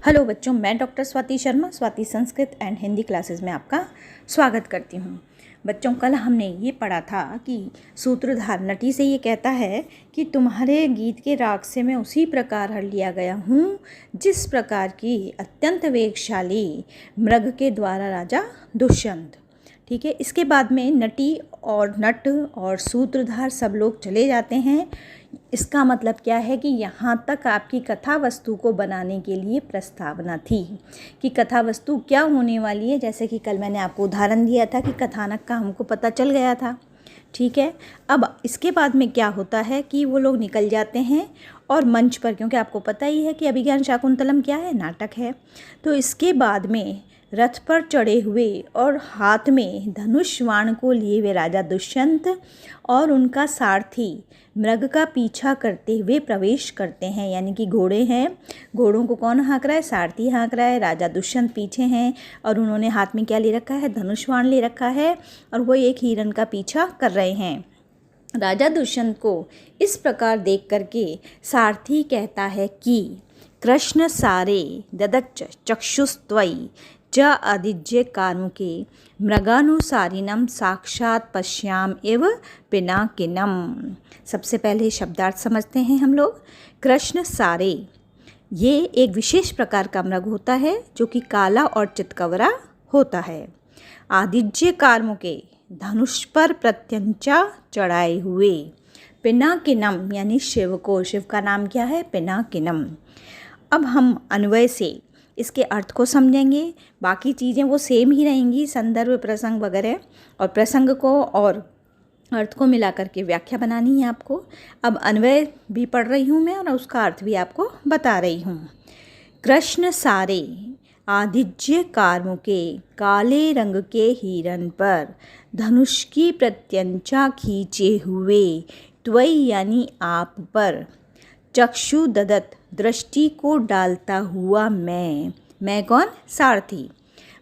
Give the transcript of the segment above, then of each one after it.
Hello बच्चों, मैं doctor Swati Sharma Swati Sanskrit and Hindi classes में आपका स्वागत करती हूँ। बच्चों, कल हमने ये पढ़ा था कि सूत्रधार नटी से ये कहता है कि तुम्हारे गीत के राग से मैं उसी प्रकार हर लिया गया हूँ जिस प्रकार की अत्यंत वेगशाली मृग के द्वारा राजा दुष्यंत। ठीक है, इसके बाद में नटी और नट और सूत्रधार सब लोग चले जाते हैं। इसका मतलब क्या है कि यहाँ तक आपकी कथा वस्तु को बनाने के लिए प्रस्तावना थी कि कथा वस्तु क्या होने वाली है। जैसे कि कल मैंने आपको उदाहरण दिया था कि कथानक का हमको पता चल गया था। ठीक है, अब इसके बाद में क्या होता है कि वो लोग निकल जाते हैं और मंच पर, क्योंकि आपको पता ही है कि अभिज्ञान शाकुंतलम क्या है, नाटक है। तो इसके बाद में रथ पर चढ़े हुए और हाथ में धनुष बाण को लिए हुए राजा दुष्यंत और उनका सारथी मृग का पीछा करते हुए प्रवेश करते हैं। यानी कि घोड़े हैं, घोड़ों को कौन हाँक रहा है? सारथी हाँक रहा है। राजा दुष्यंत पीछे हैं और उन्होंने हाथ में क्या ले रखा है? धनुष बाण ले रखा है और वो एक हिरण का पीछा कर रहे हैं। राजा दुष्यंत को इस प्रकार देख करके सारथी कहता है कि कृष्ण सारे ददच्च चक्षुस्त्वयि च आदिज्य कार्मुके मृगानुसारिणम साक्षात पश्याम एव पिनाकिनम। सबसे पहले शब्दार्थ समझते हैं हम लोग। कृष्ण सारे ये एक विशेष प्रकार का मृग होता है जो कि काला और चितकबरा होता है। आदिज्य कार्मुके धनुष पर प्रत्यंचा चढ़ाए हुए। पिनाकिनम यानी शिव को, शिव का नाम क्या है? पिनाकिनम। अब हम अन्वय से इसके अर्थ को समझेंगे। बाकी चीज़ें वो सेम ही रहेंगी, संदर्भ, प्रसंग वगैरह, और प्रसंग को और अर्थ को मिला करके व्याख्या बनानी है आपको। अब अन्वय भी पढ़ रही हूँ मैं और उसका अर्थ भी आपको बता रही हूँ। कृष्ण सारे आदिज्य कार्मुके काले रंग के हिरण पर धनुष की प्रत्यंचा खींचे हुए त्वयि यानी आप पर चक्षु ददत दृष्टि को डालता हुआ मैं कौन? सारथी।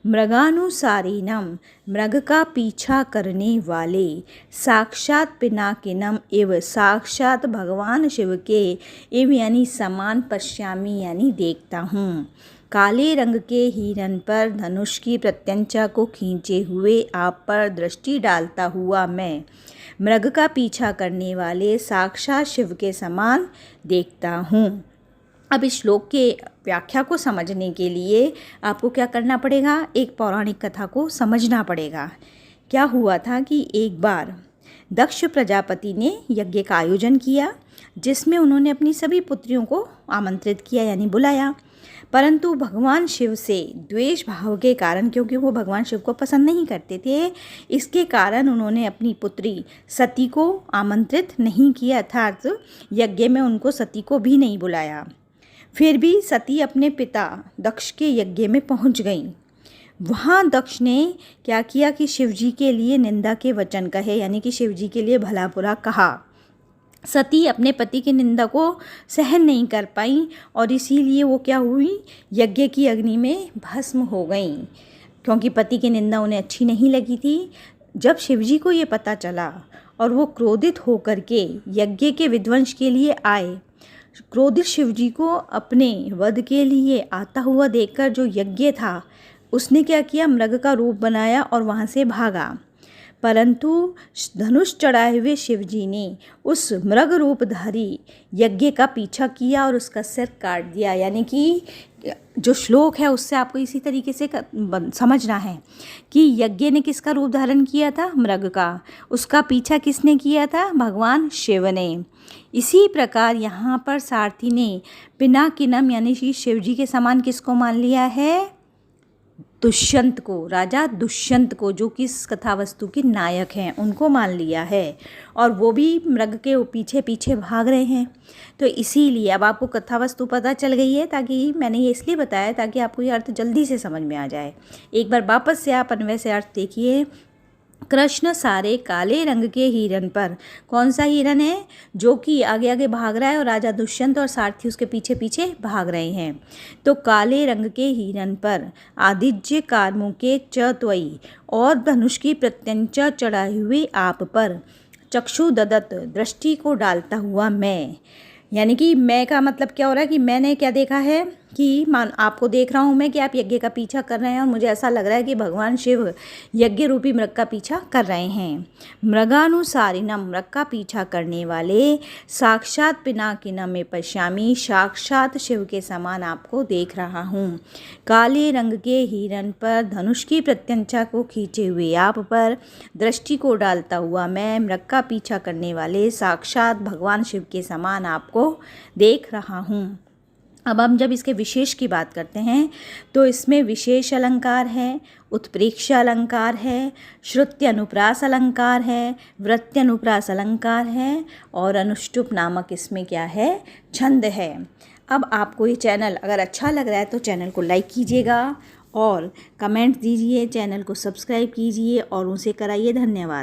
मृगानुसारिणम मृग का पीछा करने वाले, साक्षात पिनाकिनम एवं साक्षात भगवान शिव के, एवं यानी समान पश्यामी यानी देखता हूँ। काले रंग के हिरण पर धनुष की प्रत्यंचा को खींचे हुए आप पर दृष्टि डालता हुआ मैं मृग का पीछा करने वाले साक्षात शिव के समान देखता हूँ। अब इस श्लोक के व्याख्या को समझने के लिए आपको क्या करना पड़ेगा? एक पौराणिक कथा को समझना पड़ेगा। क्या हुआ था कि एक बार दक्ष प्रजापति ने यज्ञ का आयोजन किया जिसमें उन्होंने अपनी सभी पुत्रियों को आमंत्रित किया यानी बुलाया, परंतु भगवान शिव से द्वेष भाव के कारण, क्योंकि वो भगवान शिव को पसंद नहीं करते थे, इसके कारण उन्होंने अपनी पुत्री सती को आमंत्रित नहीं किया, अर्थात यज्ञ में उनको सती को भी नहीं बुलाया। फिर भी सती अपने पिता दक्ष के यज्ञ में पहुंच गईं। वहाँ दक्ष ने क्या किया कि शिवजी के लिए निंदा के वचन कहे, यानी कि शिवजी के लिए भला बुरा कहा। सती अपने पति की निंदा को सहन नहीं कर पाई और इसीलिए वो क्या हुई? यज्ञ की अग्नि में भस्म हो गई, क्योंकि पति की निंदा उन्हें अच्छी नहीं लगी थी। जब शिवजी को ये पता चला और वो क्रोधित होकर के यज्ञ के विध्वंस के लिए आए, क्रोधित शिवजी को अपने वध के लिए आता हुआ देखकर जो यज्ञ था उसने क्या किया? मृग का रूप बनाया और वहाँ से भागा। परंतु धनुष चढ़ाए हुए शिवजी ने उस मृग रूपधारी यज्ञ का पीछा किया और उसका सिर काट दिया। यानी कि जो श्लोक है उससे आपको इसी तरीके से समझना है कि यज्ञ ने किसका रूप धारण किया था? मृग का। उसका पीछा किसने किया था? भगवान शिव ने। इसी प्रकार यहाँ पर सारथी ने पिनाकिनम यानी कि शिवजी के समान किसको मान लिया है? दुष्यंत को, राजा दुष्यंत को, जो कि इस कथा वस्तु के नायक हैं, उनको मान लिया है और वो भी मृग के पीछे पीछे भाग रहे हैं। तो इसीलिए अब आपको कथा वस्तु पता चल गई है, ताकि मैंने ये इसलिए बताया ताकि आपको ये अर्थ जल्दी से समझ में आ जाए। एक बार वापस से आप अन्वय से अर्थ देखिए। कृष्ण सारे काले रंग के हिरण पर, कौन सा हिरण है? जो कि आगे आगे भाग रहा है और राजा दुष्यंत और सारथी उसके पीछे पीछे भाग रहे हैं। तो काले रंग के हिरण पर आदिज्य कार्मुके च त्वयि और धनुष की प्रत्यंचा चढ़ाए हुए आप पर चक्षु ददत दृष्टि को डालता हुआ मैं, यानी कि मैं का मतलब क्या हो रहा है कि मैंने क्या देखा है? कि मान आपको देख रहा हूँ मैं कि आप यज्ञ का पीछा कर रहे हैं और मुझे ऐसा लग रहा है कि भगवान शिव यज्ञ रूपी मृग का पीछा कर रहे हैं। मृगानुसारिणम, मृग का पीछा करने वाले, साक्षात पिनाकिनम में पश्यामी, साक्षात शिव के समान आपको देख रहा हूँ। काले रंग के हिरण पर धनुष की प्रत्यंचा को खींचे हुए आप पर दृष्टि को डालता हुआ मैं मृग का पीछा करने वाले साक्षात भगवान शिव के समान आपको देख रहा हूँ। अब हम जब इसके विशेष की बात करते हैं तो इसमें विशेष अलंकार है, उत्प्रेक्ष अलंकार है, श्रुत्य अनुप्रास अलंकार है, वृत्य अनुप्रास अलंकार है और अनुष्टुप नामक इसमें क्या है, छंद है। अब आपको ये चैनल अगर अच्छा लग रहा है तो चैनल को लाइक कीजिएगा और कमेंट दीजिए, चैनल को सब्सक्राइब कीजिए और उसे कराइए। धन्यवाद।